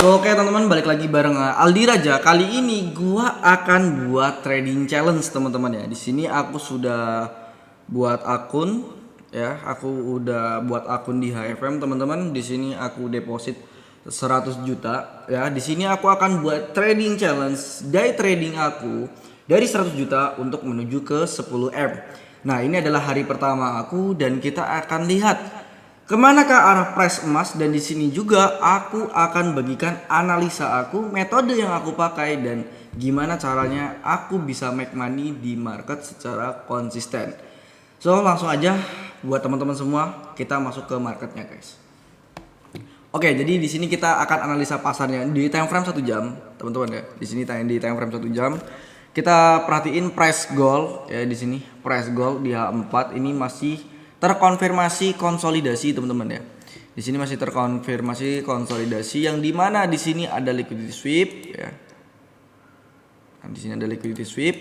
Oke teman-teman, balik lagi bareng Aldi Raja. Kali ini gua akan buat trading challenge teman-teman ya. Di sini aku sudah buat akun ya. Aku udah buat akun di HFM teman-teman. Di sini aku deposit 100 juta ya. Di sini aku akan buat trading challenge day trading aku dari 100 juta untuk menuju ke 10M. Nah, ini adalah hari pertama aku dan kita akan lihat kemanakah arah price emas, dan di sini juga aku akan bagikan analisa aku, metode yang aku pakai, dan gimana caranya aku bisa make money di market secara konsisten. So langsung aja buat teman-teman semua kita masuk ke marketnya guys. Oke, jadi di sini kita akan analisa pasarnya di time frame 1 jam, teman-teman ya. Di sini di time frame 1 jam. Kita perhatiin price gold ya, di sini price gold di H4 ini masih terkonfirmasi konsolidasi, teman-teman ya. Di sini masih terkonfirmasi konsolidasi yang dimana di sini ada liquidity sweep ya. Nah, di sini ada liquidity sweep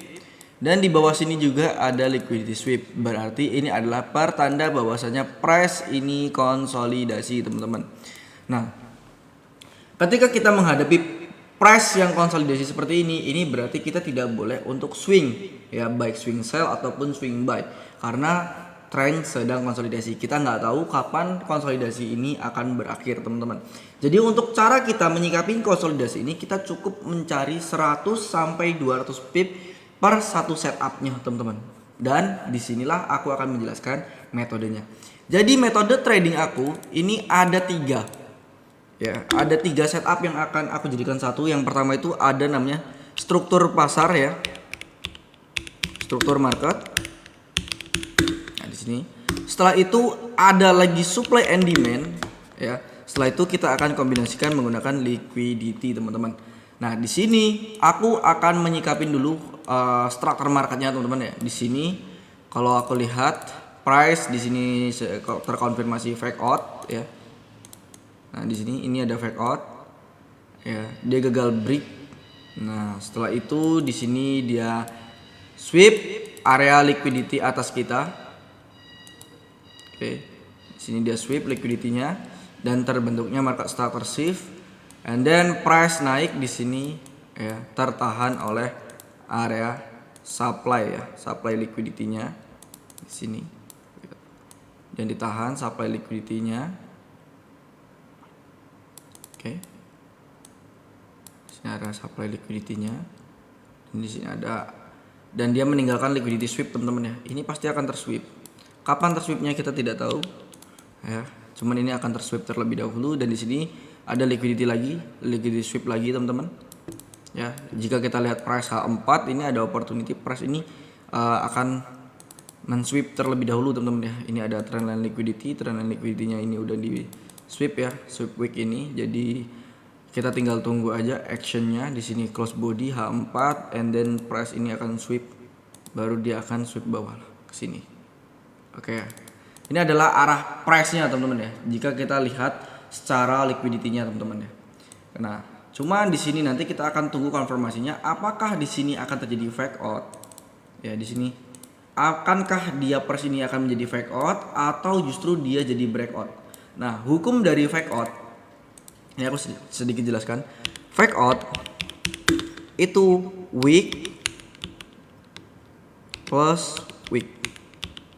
dan di bawah sini juga ada liquidity sweep. Berarti ini adalah pertanda bahwasanya price ini konsolidasi, teman-teman. Nah, ketika kita menghadapi price yang konsolidasi seperti ini berarti kita tidak boleh untuk swing ya, baik swing sell ataupun swing buy, karena trend sedang konsolidasi. Kita nggak tahu kapan konsolidasi ini akan berakhir, teman-teman. Jadi untuk cara kita menyikapi konsolidasi ini, kita cukup mencari 100 sampai 200 pip per satu setupnya, teman-teman. Dan disinilah aku akan menjelaskan metodenya. Jadi metode trading aku ini ada 3. Ya, ada 3 setup yang akan aku jadikan satu. Yang pertama itu ada namanya struktur pasar ya, struktur market. Nah, di sini. Setelah itu ada lagi supply and demand ya. Setelah itu kita akan kombinasikan menggunakan liquidity, teman-teman. Nah, di sini aku akan menyikapin dulu struktur marketnya, teman-teman ya. Di sini kalau aku lihat price di sini terkonfirmasi fake out ya. Nah, di sini ini ada fake out. Ya, dia gagal break. Nah, setelah itu di sini dia sweep area liquidity atas kita. Oke. Di sini dia sweep liquidity-nya dan terbentuknya market starter shift. And then price naik di sini ya, tertahan oleh area supply ya, supply liquidity-nya di sini. Dan ditahan supply liquidity-nya. Oke. Di sini ada supply liquidity-nya. Dan di sini ada, dan dia meninggalkan liquidity sweep, teman-teman ya. Ini pasti akan tersweep. Kapan tersweepnya kita tidak tahu. Ya, cuman ini akan tersweep terlebih dahulu, dan di sini ada liquidity lagi, liquidity sweep lagi, teman-teman. Ya, jika kita lihat price H4 ini ada opportunity price ini akan men-sweep terlebih dahulu, teman-teman ya. Ini ada trendline liquidity-nya ini udah di sweep ya, sweep week ini. Jadi kita tinggal tunggu aja actionnya. Di sini close body H4 and then price ini akan sweep, baru dia akan sweep bawah ke sini. Oke. Ini adalah arah price-nya, teman-teman ya. Jika kita lihat secara liquidity-nya, teman-teman ya. Nah, cuma di sini nanti kita akan tunggu konfirmasinya apakah di sini akan terjadi fake out. Ya, di sini akankah dia price ini akan menjadi fake out atau justru dia jadi breakout. Nah, hukum dari fake out ini aku sedikit jelaskan. Fake out itu week plus week.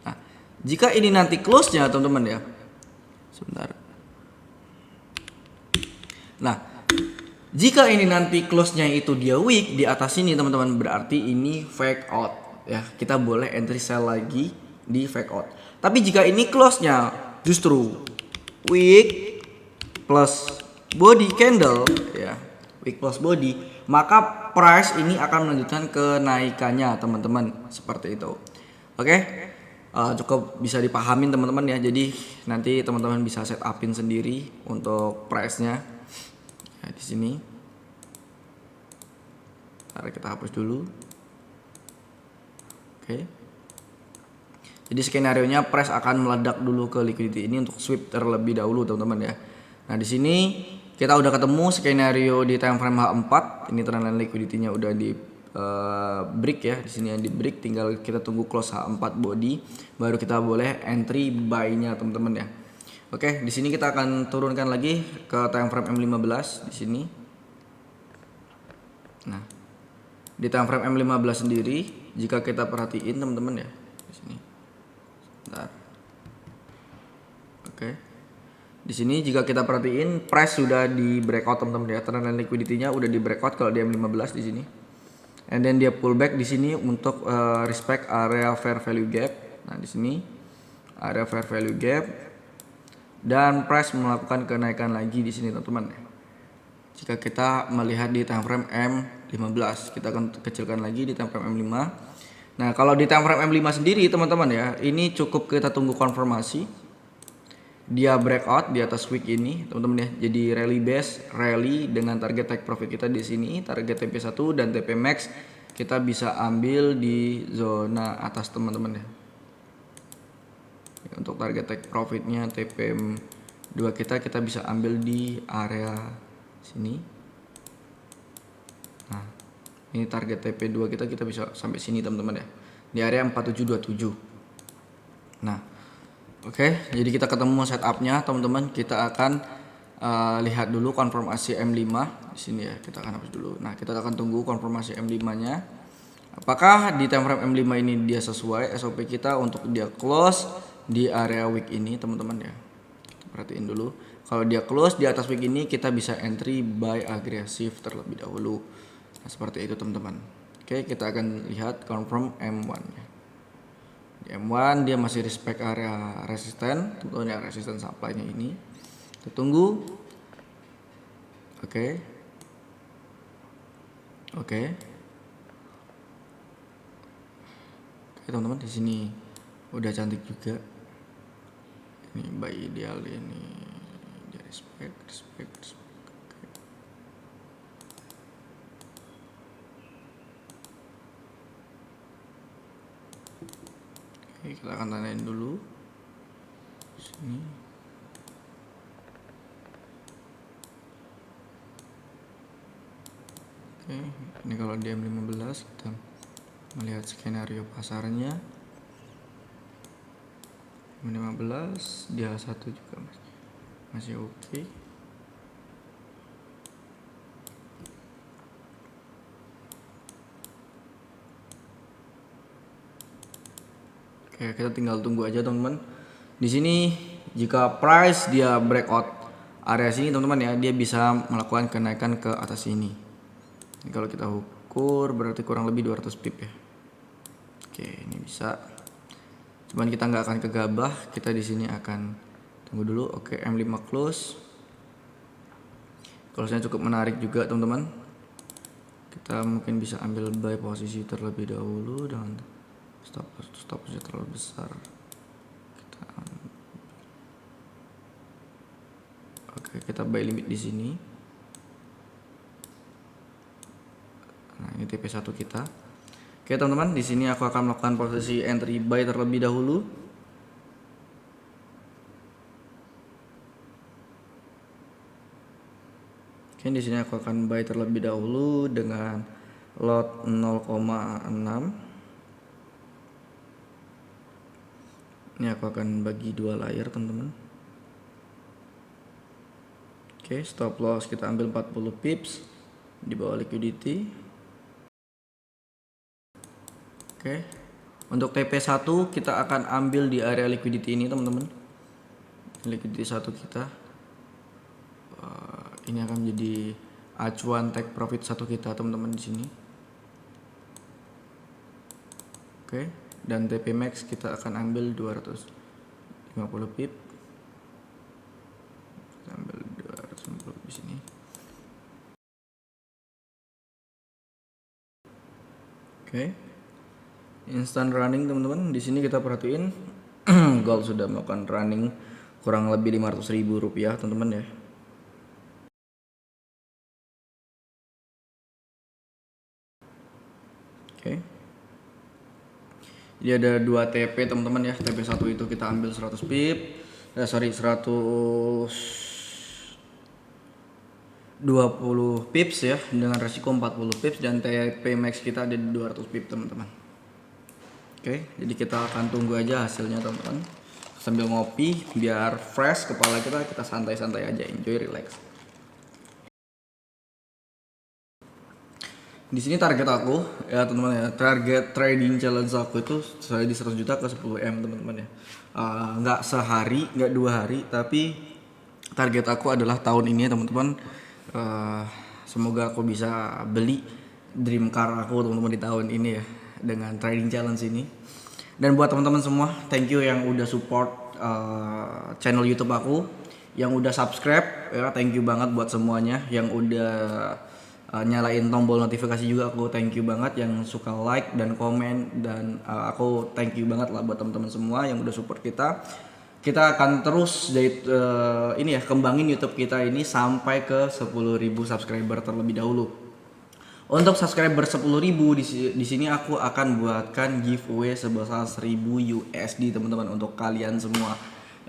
Nah, jika ini nanti close-nya, teman-teman ya. Sebentar. Nah, jika ini nanti close-nya itu dia week di atas sini, teman-teman, berarti ini fake out ya. Kita boleh entry sell lagi di fake out. Tapi jika ini close-nya justru week plus body candle ya, week plus body, maka price ini akan melanjutkan kenaikannya, teman-teman, seperti itu. Oke. Cukup bisa dipahamin, teman-teman ya. Jadi nanti teman-teman bisa set upin sendiri untuk price-nya. Ya, di sini. Ntar kita hapus dulu. Oke. Jadi skenario-nya price akan meledak dulu ke liquidity ini untuk sweep terlebih dahulu, teman-teman ya. Nah, di sini kita udah ketemu skenario di time frame H4. Ini trendline liquidity-nya udah di break ya. Di sini yang di break, tinggal kita tunggu close H4 body, baru kita boleh entry buy-nya, teman-teman ya. Oke, di sini kita akan turunkan lagi ke time frame M15 di sini. Nah, di time frame M15 sendiri jika kita perhatiin teman-teman ya di sini. Bentar. Oke. Di sini jika kita perhatiin price sudah di breakout teman-teman ya. Trend liquidity-nya udah di breakout kalau di M15 di sini. And then dia pullback di sini untuk respect area fair value gap. Nah, di sini area fair value gap dan price melakukan kenaikan lagi di sini teman-teman. Jika kita melihat di time frame M15, kita akan kecilkan lagi di time frame M5. Nah, kalau di time frame M5 sendiri teman-teman ya, ini cukup kita tunggu konfirmasi. Dia breakout di atas week ini teman-teman ya. Jadi rally base, rally dengan target take profit kita di sini, target TP1 dan TP max kita bisa ambil di zona atas teman-teman ya. Untuk target take profitnya TP2 kita bisa ambil di area sini. Nah, ini target TP2 kita bisa sampai sini teman-teman ya. Di area 4727. Nah, oke, jadi kita ketemu setupnya teman-teman. Kita akan lihat dulu konfirmasi M5 di sini ya. Kita akan hapus dulu. Nah, kita akan tunggu konfirmasi M5-nya. Apakah di time frame M5 ini dia sesuai SOP kita untuk dia close di area week ini teman-teman ya. Kita perhatiin dulu. Kalau dia close di atas week ini kita bisa entry buy agresif terlebih dahulu. Nah, seperti itu teman-teman. Oke, kita akan lihat confirm M1 ya. Di M1 dia masih respect area resisten, tentunya resisten supply-nya ini. Kita tunggu. Oke. Oke, teman-teman di sini udah cantik juga. Ini buy ideal ini. Dia respect. Oke, kita akan tandain dulu di sini. Oke, ini kalau di M15 kita melihat skenario pasarnya. M15 dia satu juga masih oke. Oke, kita tinggal tunggu aja teman-teman. Di sini jika price dia breakout area sini teman-teman ya, dia bisa melakukan kenaikan ke atas ini. Ini kalau kita ukur berarti kurang lebih 200 pip ya. Oke, ini bisa. Cuman kita nggak akan kegabah, kita di sini akan tunggu dulu. Oke, M5 close. Close-nya cukup menarik juga teman-teman. Kita mungkin bisa ambil buy posisi terlebih dahulu dengan stop-nya terlalu besar. Oke, kita buy limit di sini. Nah, ini TP1 kita. Oke, teman-teman, di sini aku akan melakukan posisi entry buy terlebih dahulu. Oke, di sini aku akan buy terlebih dahulu dengan lot 0,6. Ini aku akan bagi dua layer teman-teman. Oke, stop loss kita ambil 40 pips di bawah liquidity. Oke, untuk TP1 kita akan ambil di area liquidity ini teman-teman. Liquidity 1 kita ini akan menjadi acuan take profit 1 kita teman-teman di sini. Oke, dan TP max kita akan ambil 250 pip. Kita ambil 250 di sini. Oke. Instant running teman-teman. Di sini kita perhatiin gold sudah melakukan running kurang lebih 500.000 rupiah teman-teman ya. Oke. Jadi ada 2 TP teman-teman ya. TP1 itu kita ambil 100 pip. 120 pips ya dengan resiko 40 pips dan TP max kita ada di 200 pip teman-teman. Oke, jadi kita akan tunggu aja hasilnya teman-teman. sambil ngopi biar fresh kepala kita santai-santai aja, enjoy, relax. Di sini target aku ya teman-teman ya, target trading challenge aku itu saya di 100 juta ke 10 M teman-teman ya. Nggak sehari, nggak 2 hari, tapi target aku adalah tahun ini ya teman-teman. Semoga aku bisa beli dream car aku teman-teman di tahun ini ya dengan trading challenge ini. Dan buat teman-teman semua, thank you yang udah support channel YouTube aku, yang udah subscribe ya, thank you banget buat semuanya yang udah nyalain tombol notifikasi juga, aku thank you banget, yang suka like dan komen, dan aku thank you banget lah buat teman-teman semua yang udah support kita. Kita akan terus ini ya, kembangin YouTube kita ini sampai ke 10.000 subscriber terlebih dahulu. Untuk subscriber 10.000 di sini aku akan buatkan giveaway sebesar 1.000 USD teman-teman untuk kalian semua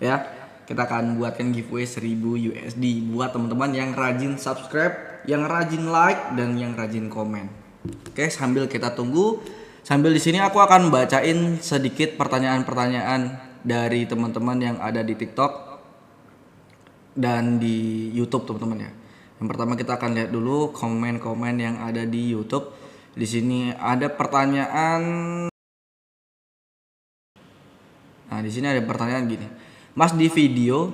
ya. Kita akan buatkan giveaway 1.000 USD buat teman-teman yang rajin subscribe, yang rajin like, dan yang rajin komen. Oke, sambil kita tunggu, sambil di sini aku akan bacain sedikit pertanyaan-pertanyaan dari teman-teman yang ada di TikTok dan di YouTube teman-teman ya. Yang pertama kita akan lihat dulu komen-komen yang ada di YouTube. Di sini ada pertanyaan. Nah, di sini ada pertanyaan gini. Mas, di video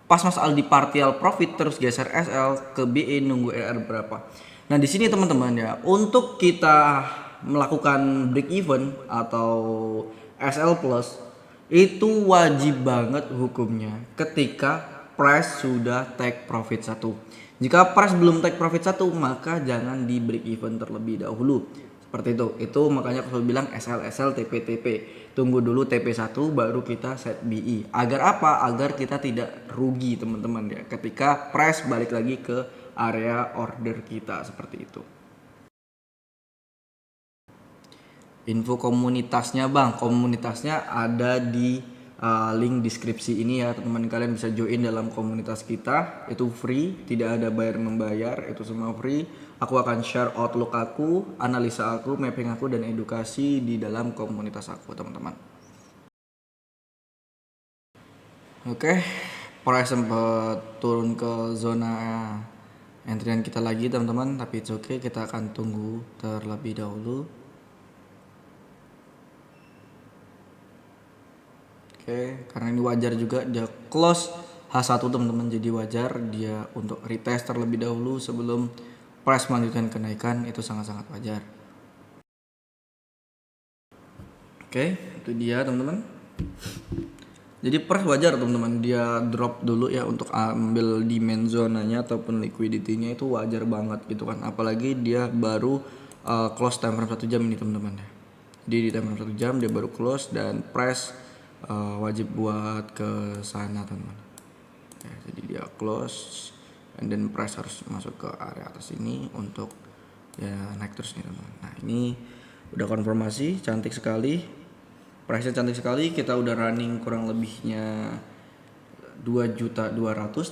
pas Mas Aldi partial profit terus geser SL ke BE nunggu RR berapa? Nah, di sini teman-teman ya, untuk kita melakukan break even atau SL plus itu wajib banget hukumnya ketika price sudah take profit 1. Jika price belum take profit 1, maka jangan di break even terlebih dahulu. Seperti itu. Itu makanya aku selalu bilang SL TP. Tunggu dulu TP1 baru kita set BI. Agar apa? Agar kita tidak rugi teman-teman ya ketika price balik lagi ke area order kita, seperti itu. Info komunitasnya Bang, komunitasnya ada di link deskripsi ini ya teman-teman. Kalian bisa join dalam komunitas kita, itu free, tidak ada bayar membayar, itu semua free. Aku akan share outlook aku, analisa aku, mapping aku, dan edukasi di dalam komunitas aku teman-teman. Oke, price sempat turun ke zona antrian kita lagi teman-teman, tapi it's okay, kita akan tunggu terlebih dahulu. Oke, karena ini wajar juga dia close H1 teman-teman, jadi wajar dia untuk retest terlebih dahulu sebelum price melanjutkan kenaikan, itu sangat-sangat wajar. Oke, itu dia teman-teman. Jadi price wajar teman-teman, dia drop dulu ya untuk ambil demand zonanya ataupun liquidity-nya, itu wajar banget gitu kan. Apalagi dia baru close time frame 1 jam ini teman-teman ya. Jadi di time frame 1 jam dia baru close dan price wajib buat ke sana teman-teman. Ya, jadi dia close and then price harus masuk ke area atas ini untuk ya naik terus nih teman-teman. Nah, ini udah konfirmasi, cantik sekali. Price-nya cantik sekali. Kita udah running kurang lebihnya 2.200.000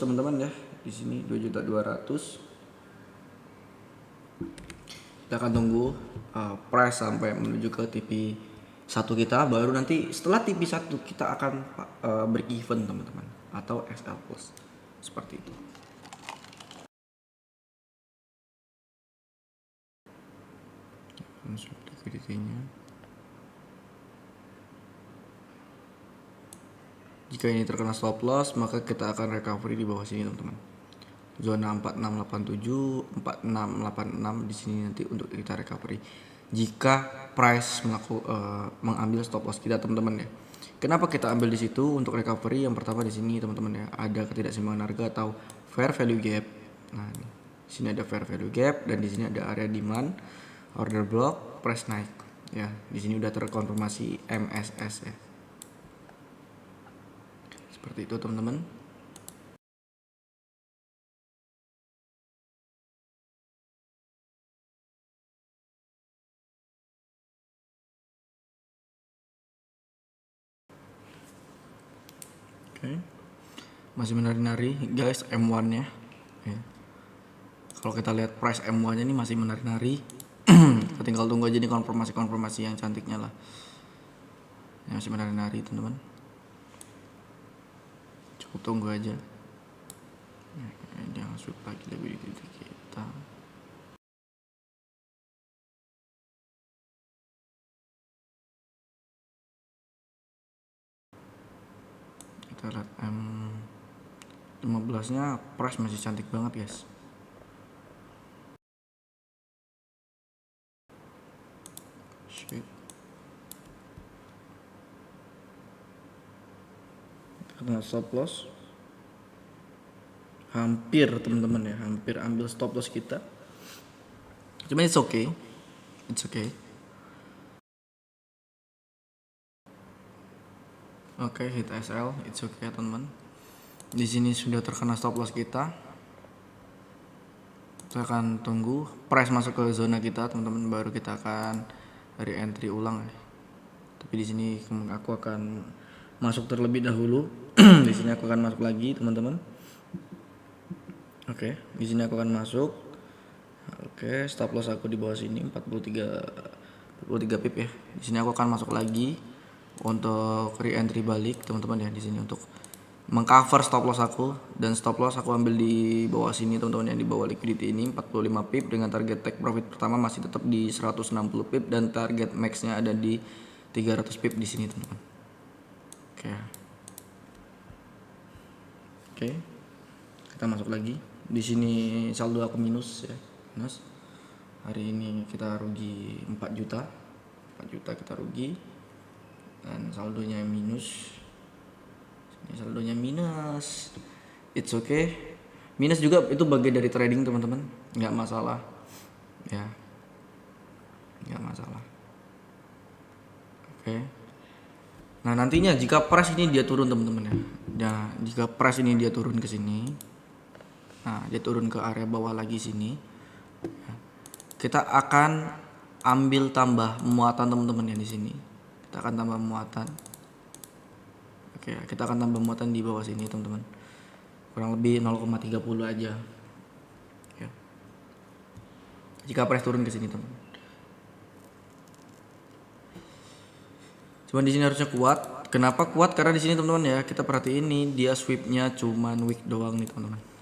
teman-teman ya. Di sini 2.200.000. Kita akan tunggu price sampai menuju ke TP1 kita, baru nanti setelah TP1 kita akan break even teman-teman, atau SL plus, seperti itu. Masuk liquidity-nya. Jika ini terkena stop loss, maka kita akan recovery di bawah sini teman-teman. Zona 4687, 4686 di sini nanti untuk kita recovery. Jika price mengambil stop loss kita teman-teman ya. Kenapa kita ambil di situ untuk recovery? Yang pertama di sini teman-teman ya, ada ketidakseimbangan harga atau fair value gap. Nah, ini. Di sini ada fair value gap dan di sini ada area demand, order block, price naik. Ya, di sini udah terkonfirmasi MSS ya. Seperti itu teman-teman. Oke. Masih menari-nari guys M1 nya ya. Kalau kita lihat price M1 nya ini masih menari-nari. Kita tinggal tunggu aja nih konfirmasi yang cantiknya lah. Ini masih menari-nari teman-teman. Aku tunggu aja. Jangan sweep lagi lebih dikit kita. Kita lihat M15 nya price masih cantik banget guys. Shit. Karena stop loss hampir teman-teman ya, hampir ambil stop loss kita. Cuma it's okay. Oke, hit SL, it's okay teman-teman. Di sini sudah terkena stop loss kita. Kita akan tunggu price masuk ke zona kita teman-teman, baru kita akan dari entry ulang. Tapi di sini aku akan masuk terlebih dahulu. Di sini aku akan masuk lagi teman-teman. Oke, di sini aku akan masuk. Oke, stop loss aku di bawah sini 43 pip ya. Di sini aku akan masuk lagi untuk re-entry balik teman-teman ya, di sini untuk mengcover stop loss aku, dan stop loss aku ambil di bawah sini teman-teman, yang di bawah liquidity ini 45 pip dengan target take profit pertama masih tetap di 160 pip dan target max-nya ada di 300 pip di sini teman-teman. Oke. Kita masuk lagi. Di sini saldo aku minus ya. Minus. Hari ini kita rugi 4 juta. 4 juta kita rugi. Dan saldonya minus. Ini saldonya minus. It's okay. Minus juga itu bagian dari trading teman-teman. Nggak masalah. Ya. Nggak masalah. Oke. Nah, nantinya jika price ini dia turun teman-teman ya. Nah, jika price ini dia turun ke sini. Nah, dia turun ke area bawah lagi sini. Kita akan ambil tambah muatan teman-teman ya di sini. Kita akan tambah muatan. Oke, kita akan tambah muatan di bawah sini teman-teman. Kurang lebih 0,30 aja. Ya. Jika price turun ke sini teman-teman. Cuman di sini harusnya kuat. Kenapa kuat? Karena di sini teman-teman ya, kita perhatiin ini dia sweepnya cuman wick doang nih teman-teman.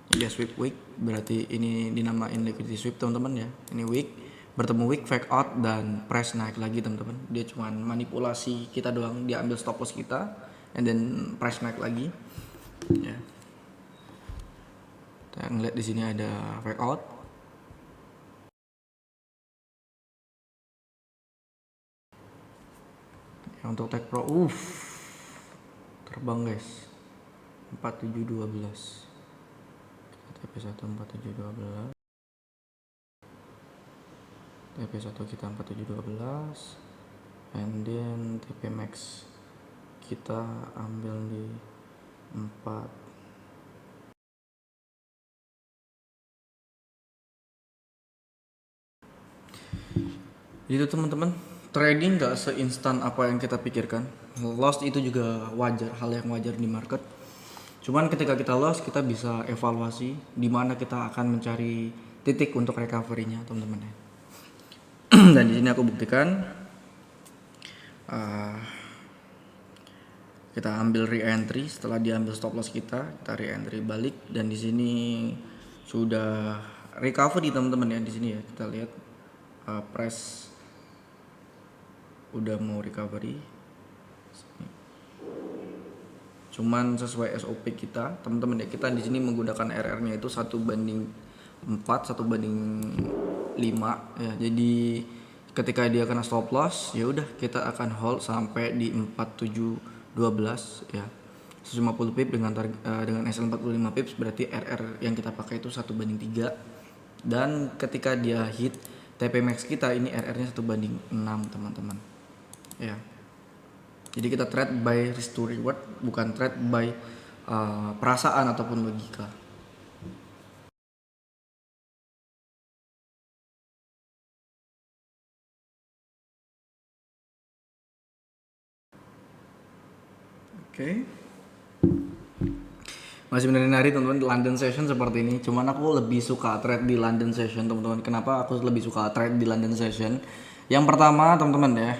Dia sweep wick, berarti ini dinamain liquidity sweep teman-teman ya. Ini wick bertemu wick, fake out, dan price naik lagi teman-teman. Dia cuman manipulasi kita doang, dia ambil stop loss kita, and then price naik lagi. Ya. Kita ngeliat di sini ada fake out. Untuk take pro, terbang guys, 4712. TP1 4712, TP1 kita 4712, and then TP max kita ambil di 4. Itu teman-teman, trading gak seinstan apa yang kita pikirkan. Loss itu juga wajar, hal yang wajar di market. Cuman ketika kita loss, kita bisa evaluasi di mana kita akan mencari titik untuk recovery-nya teman-teman ya. Dan di sini aku buktikan kita ambil re-entry setelah diambil stop loss kita re-entry balik, dan di sini sudah recovery teman-teman ya. Di sini ya kita lihat price udah mau recovery. Cuman sesuai SOP kita teman-teman ya, kita di sini menggunakan RR-nya itu 1/4, 1/5 ya. Jadi ketika dia kena stop loss, ya udah kita akan hold sampai di 4712 ya. 150 pip dengan SL 45 pips, berarti RR yang kita pakai itu 1/3. Dan ketika dia hit TP max kita, ini RR-nya 1/6 teman-teman. Ya. Jadi kita trade by risk to reward, bukan trade by perasaan ataupun logika. Oke. Masih menari-nari teman-teman, London session seperti ini. Cuman aku lebih suka trade di London session teman-teman. Kenapa aku lebih suka trade di London session? Yang pertama teman-teman ya,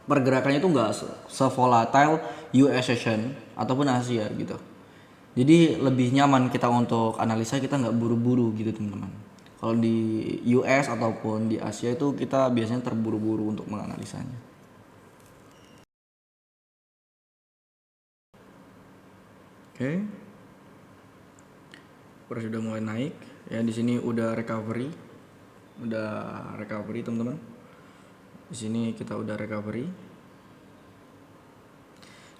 pergerakannya itu nggak se-volatile US session. ataupun Asia gitu. Jadi lebih nyaman kita untuk analisa, kita nggak buru-buru gitu teman-teman. Kalau di US ataupun di Asia itu kita biasanya terburu-buru untuk menganalisanya. Oke. Price sudah mulai naik ya, di sini udah recovery. Teman-teman. Di sini kita udah recovery.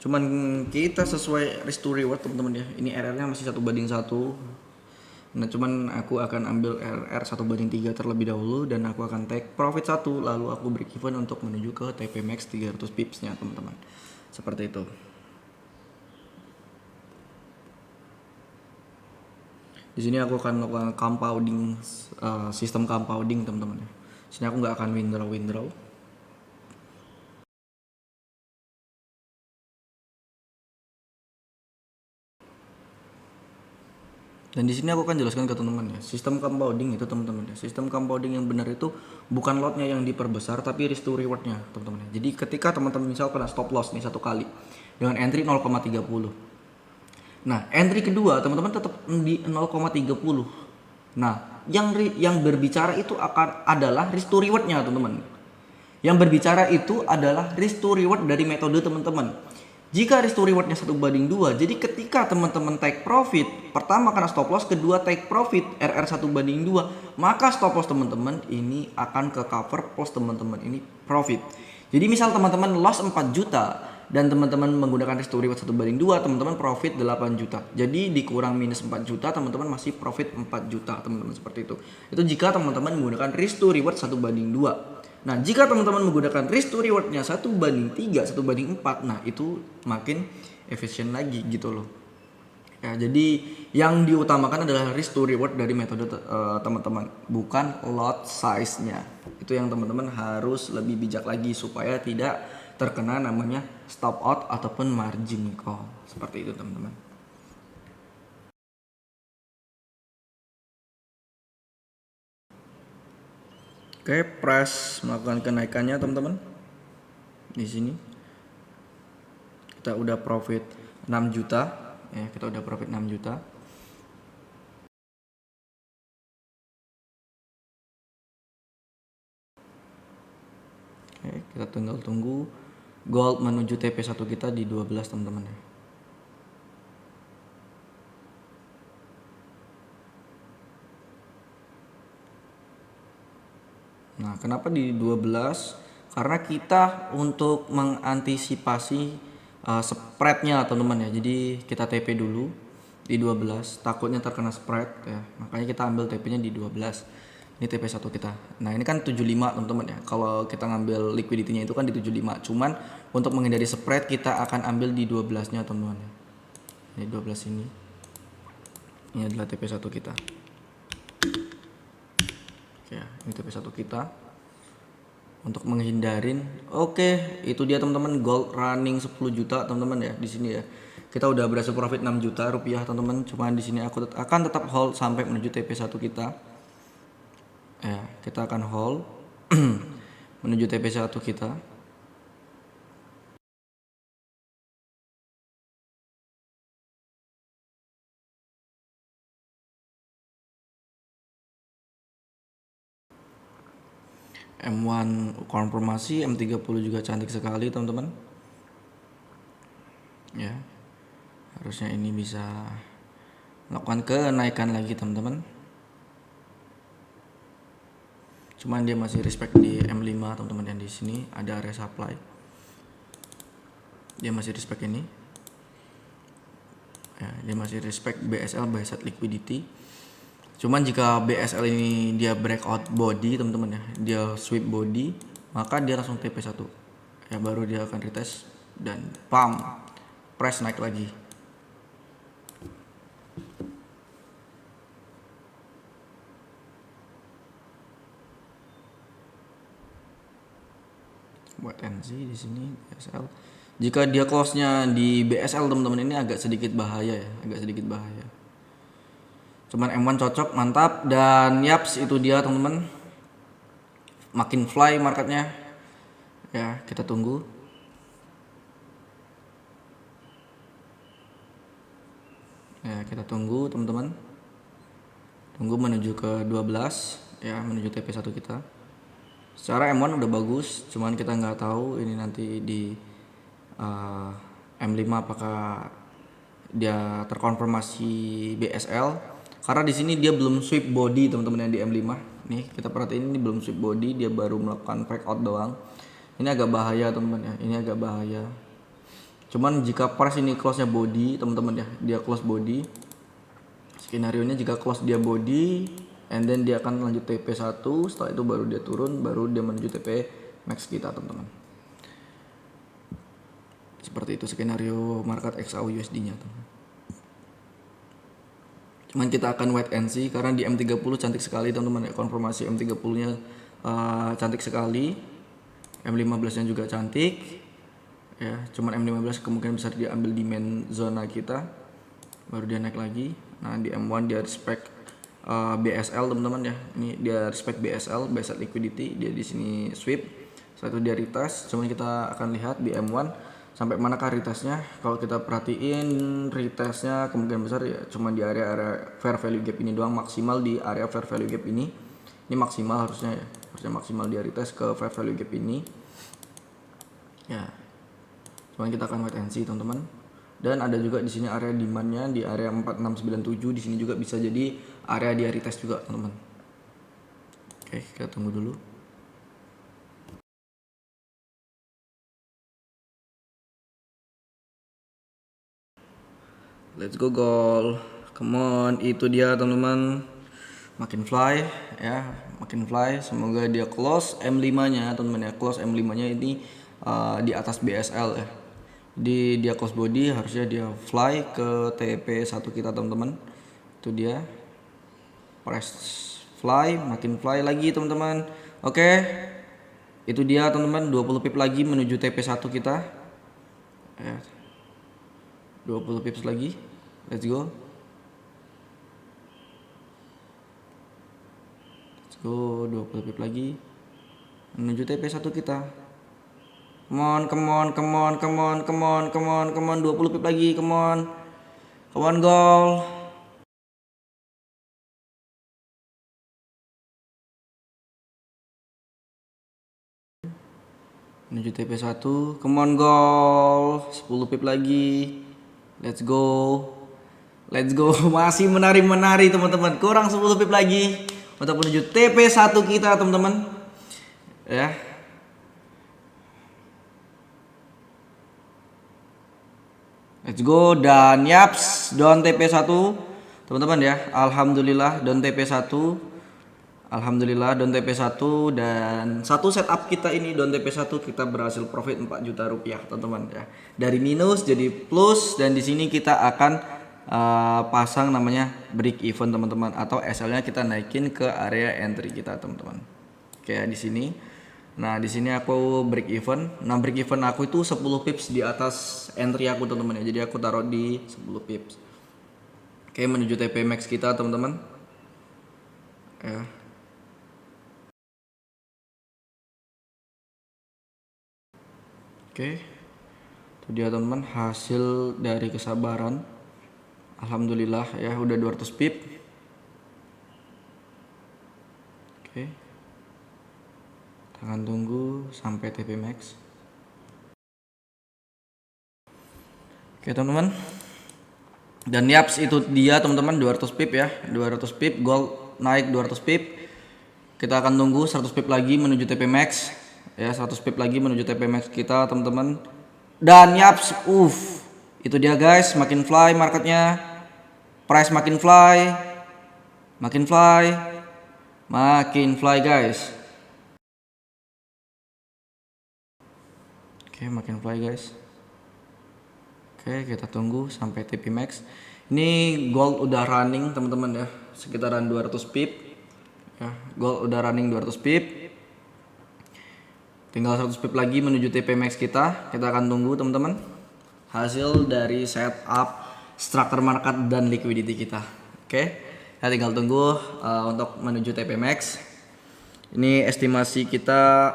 Cuman kita sesuai risk to reward teman-teman ya. Ini RR-nya masih 1:1. Nah, cuman aku akan ambil RR 1:3 terlebih dahulu dan aku akan take profit 1, lalu aku break even untuk menuju ke TP max 300 pips-nya, teman-teman. Seperti itu. Di sini aku akan melakukan compounding, sistem compounding, teman-teman. Di sini aku nggak akan withdraw. Dan di sini aku akan jelaskan ke teman-teman ya, sistem compounding itu teman-teman ya. Sistem compounding yang benar itu bukan lotnya yang diperbesar tapi risk to rewardnya, teman-teman ya. Jadi ketika teman-teman misal kena stop loss nih satu kali dengan entry 0,30. Nah, entry kedua teman-teman tetap di 0,30. Nah, yang berbicara itu adalah risk to rewardnya, teman-teman. Yang berbicara itu adalah risk to reward dari metode teman-teman. Jika risk to rewardnya 1:2, jadi ketika teman-teman take profit, pertama kena stop loss, kedua take profit RR 1:2, maka stop loss teman-teman ini akan ke cover plus teman-teman ini profit. Jadi misal teman-teman loss 4 juta dan teman-teman menggunakan risk to reward 1:2, teman-teman profit 8 juta. Jadi dikurang minus 4 juta, teman-teman masih profit 4 juta, teman-teman, seperti itu. Itu jika teman-teman menggunakan risk to reward 1:2. Nah, jika teman-teman menggunakan risk to rewardnya 1:3, 1:4, nah itu makin efisien lagi gitu loh. Ya, jadi yang diutamakan adalah risk to reward dari metode teman-teman, bukan lot size-nya. Itu yang teman-teman harus lebih bijak lagi supaya tidak terkena namanya stop out ataupun margin call. Seperti itu, teman-teman. Oke, price melakukan kenaikannya, teman-teman. Di sini kita udah profit 6 juta ya, kita udah profit 6 juta. Oke, kita tinggal tunggu gold menuju TP1 kita di 12, teman-teman ya. Nah, kenapa di 12? Karena kita untuk mengantisipasi spreadnya, teman-teman ya. Jadi kita TP dulu di 12, takutnya terkena spread ya. Makanya kita ambil TP-nya di 12. Ini TP1 kita. Nah, ini kan 75, teman-teman ya. Kalau kita ngambil liquidity-nya itu kan di 75. Cuman untuk menghindari spread kita akan ambil di 12-nya, teman-teman ya. Ini 12 ini. Ini adalah TP1 kita. Ya, ini TP1 kita untuk menghindarin. Oke, itu dia teman-teman, gold running 10 juta, teman-teman ya. Di sini ya kita udah berhasil profit 6 juta rupiah, teman-teman. Cuman di sini aku akan tetap hold sampai menuju TP1 kita. Ya, kita akan hold menuju TP1 kita. M1 konfirmasi, M30 juga cantik sekali, teman-teman. Ya, harusnya ini bisa melakukan kenaikan lagi, teman-teman. Cuman dia masih respect di M5, teman-teman. Dan di sini ada area supply, dia masih respect ini ya, dia masih respect BSL, buy side liquidity. Cuman jika BSL ini dia breakout body, teman-teman ya, dia sweep body, maka dia langsung TP1 ya, baru dia akan retest dan pump price naik lagi. Buat NZ di sini BSL, jika dia close-nya di BSL, teman-teman, ini agak sedikit bahaya ya, agak sedikit bahaya. Cuman M1 cocok, mantap. Dan yaps, itu dia teman-teman, makin fly marketnya ya. Kita tunggu. Ya, kita tunggu teman-teman. Tunggu menuju ke 12 ya, menuju TP1 kita. Secara M1 udah bagus, cuman kita nggak tahu ini nanti di M5 apakah dia terkonfirmasi BSL, karena di sini dia belum sweep body teman-teman yang di M5. Nih kita perhatiin ini belum sweep body, dia baru melakukan fake out doang. Ini agak bahaya teman-teman ya, ini agak bahaya. Cuman jika price ini close nya body teman-teman ya, dia close body, skenario nya jika close dia body and then dia akan lanjut TP1, setelah itu baru dia turun, baru dia menuju TP max kita teman-teman. Seperti itu skenario market XAU USD nya teman. Cuman kita akan wait and see karena di M30 cantik sekali teman-teman ya, konfirmasi M30 nya cantik sekali, M15 nya juga cantik ya, cuman M15 kemungkinan besar dia ambil di main zona kita, baru dia naik lagi. Nah di M1 dia respect BSL teman-teman ya, ini dia respect BSL liquidity, dia di sini sweep, setelah itu dia retest. Cuman kita akan lihat di M1 sampai manakah retestnya. Kalau kita perhatiin retestnya kemungkinan besar ya cuma di area fair value gap ini doang, maksimal di area fair value gap ini maksimal harusnya ya, harusnya maksimal dia retest ke fair value gap ini ya. Cuman kita akan wait and see teman-teman. Dan ada juga di sini area demandnya di area 4697, di sini juga bisa jadi area dia retest juga teman-teman. Oke, kita tunggu dulu. Let's go goal. Come on, itu dia teman-teman. Makin fly ya, makin fly. Semoga dia close M5-nya teman-teman ya. Close M5-nya ini di atas BSL ya. Di dia close body, harusnya dia fly ke TP1 kita teman-teman. Itu dia. Press fly, makin fly lagi teman-teman. Oke. Itu dia teman-teman, 20 pip lagi menuju TP1 kita. Ya. 20 pips lagi. Let's go. Let's go, 20 pip lagi menuju TP1 kita. Come on, come on, come on, come on, come on, come on, come on, 20 pip lagi, come on. Come on, goal. Menuju TP1, come on, goal. 10 pip lagi. Let's go. Let's go. Masih menari-menari teman-teman. Kurang 10 pip lagi untuk menuju TP1 kita teman-teman. Ya. Let's go, dan yaps, don TP1 teman-teman ya. Alhamdulillah don TP1. Alhamdulillah don TP1, dan satu setup kita ini don TP1 kita berhasil profit 4 juta rupiah teman-teman ya. Dari minus jadi plus, dan di sini kita akan pasang namanya break even teman-teman, atau SL-nya kita naikin ke area entry kita teman-teman. Kayak di sini. Nah, di sini aku break even. Nah, break even aku itu 10 pips di atas entry aku teman-teman ya. Jadi aku taruh di 10 pips. Oke, menuju TP max kita teman-teman. Ya. Oke. Itu dia teman-teman hasil dari kesabaran. Alhamdulillah ya, udah 200 pip. Oke. Akan tunggu sampai TP max. Oke teman-teman. Dan yaps, itu dia teman-teman 200 pip ya. 200 pip gold naik 200 pip. Kita akan tunggu 100 pip lagi menuju TP max. Ya, 100 pip lagi menuju TP max kita teman-teman. Dan yaps, itu dia guys, makin fly marketnya. Price makin fly. Makin fly. Makin fly guys. Oke, makin fly guys. Oke, kita tunggu sampai TP max. Ini gold udah running teman-teman ya, sekitaran 200 pip. Ya, gold udah running 200 pip. Tinggal 100 pip lagi menuju TP max kita. Kita akan tunggu teman-teman hasil dari setup structure market dan liquidity kita. Oke, kita tinggal tunggu untuk menuju TP max. Ini estimasi kita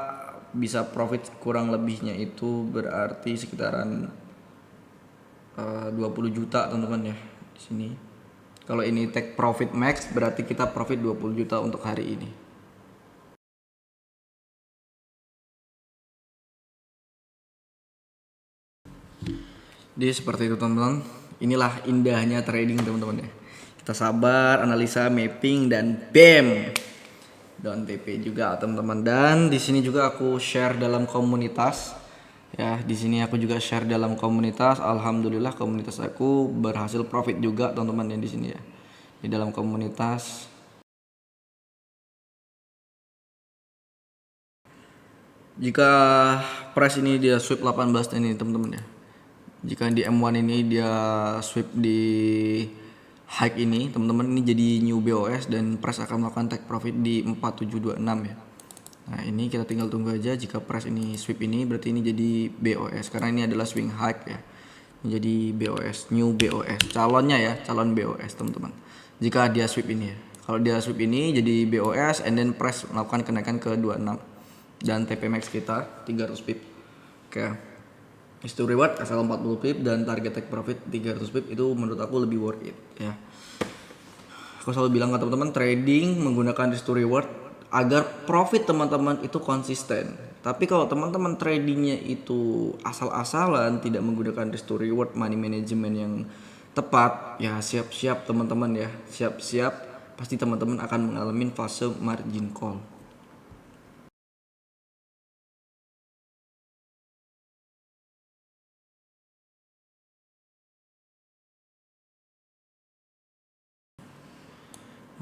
bisa profit kurang lebihnya itu berarti sekitaran 20 juta teman-teman ya. Di Sini. Kalau ini take profit max berarti kita profit 20 juta untuk hari ini. Jadi seperti itu teman-teman. Inilah indahnya trading teman-teman ya. Kita sabar, analisa, mapping, dan BAM. Dan TP juga teman-teman. Dan di sini juga aku share dalam komunitas. Ya, di sini aku juga share dalam komunitas. Alhamdulillah komunitas aku berhasil profit juga teman-teman yang di sini ya. Di dalam komunitas. Jika price ini dia sweep 18 ini teman-teman ya. Jika di M1 ini dia sweep di high ini teman-teman, ini jadi new BOS dan price akan melakukan take profit di 4726 ya. Nah ini kita tinggal tunggu aja. Jika price ini sweep ini berarti ini jadi BOS karena ini adalah swing high ya. Ini jadi BOS, new BOS, calonnya ya, calon BOS teman-teman. Jika dia sweep ini ya, kalau dia sweep ini jadi BOS and then price melakukan kenaikan ke 26 dan TP max kita 300 pip. Oke. History reward asal 40 pip dan target take profit 300 pip itu menurut aku lebih worth it ya. Aku selalu bilang ke teman-teman trading menggunakan history reward agar profit teman-teman itu konsisten. Tapi kalau teman-teman tradingnya itu asal-asalan tidak menggunakan history reward money management yang tepat ya, siap-siap teman-teman ya, siap-siap pasti teman-teman akan mengalami fase margin call.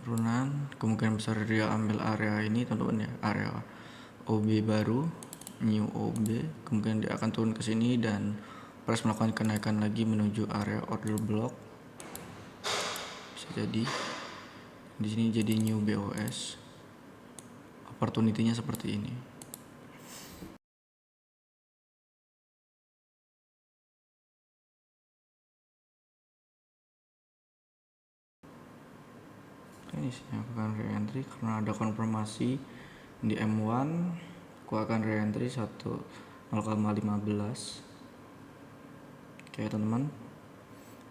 Turunan kemungkinan besar dia ambil area ini teman-teman ya, area OB baru, new OB, kemungkinan dia akan turun ke sini dan price melakukan kenaikan lagi menuju area order block. Bisa jadi di sini jadi new BOS. Opportunity-nya seperti ini. Ini sih aku akan re-entry karena ada konfirmasi di M1. Aku akan re-entry 0,15. Oke teman-teman,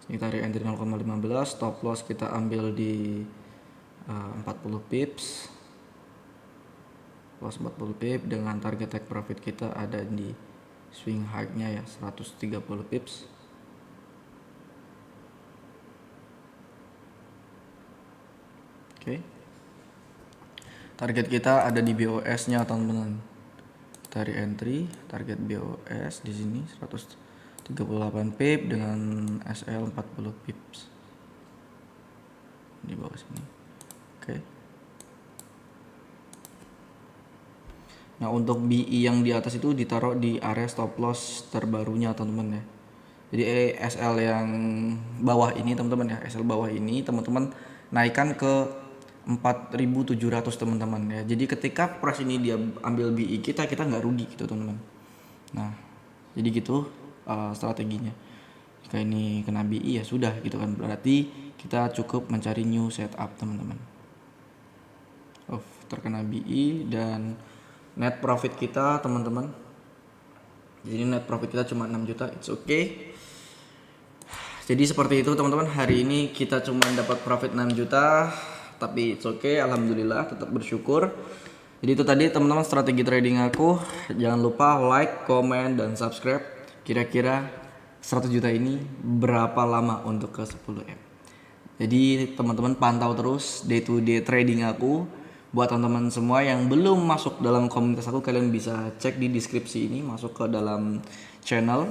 kita re-entry 0,15, stop loss kita ambil di 40 pips, loss 40 pip dengan target take profit kita ada di swing high-nya ya 130 pips. Oke. Target kita ada di BOS-nya teman-teman. Kita re-entry target BOS di sini 138 pip dengan SL 40 pips. Di bawah sini. Oke. Nah, untuk BI yang di atas itu ditaruh di area stop loss terbarunya teman-teman ya. Jadi SL yang bawah ini teman-teman ya, SL bawah ini teman-teman naikkan ke 4.700 teman-teman ya. Jadi ketika price ini dia ambil BI kita nggak rugi gitu teman-teman. Nah jadi gitu strateginya. Jika ini kena BI ya sudah gitu kan, berarti kita cukup mencari new setup teman-teman. Terkena BI dan net profit kita teman-teman, jadi net profit kita cuma 6 juta, it's okay. Jadi seperti itu teman-teman, hari ini kita cuma dapat profit 6 juta, tapi it's okay, alhamdulillah, tetap bersyukur. Jadi itu tadi teman-teman strategi trading aku. Jangan lupa like, comment, dan subscribe. Kira-kira 100 juta ini berapa lama untuk ke 10M. Jadi teman-teman pantau terus day to day trading aku. Buat teman-teman semua yang belum masuk dalam komunitas aku, kalian bisa cek di deskripsi ini, masuk ke dalam channel.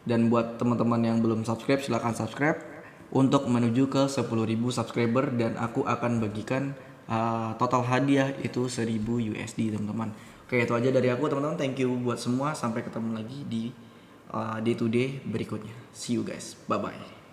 Dan buat teman-teman yang belum subscribe, silahkan subscribe untuk menuju ke 10.000 subscriber dan aku akan bagikan total hadiah itu 1.000 USD teman-teman. Oke, itu aja dari aku teman-teman. Thank you buat semua. Sampai ketemu lagi di day to day berikutnya. See you guys. Bye bye.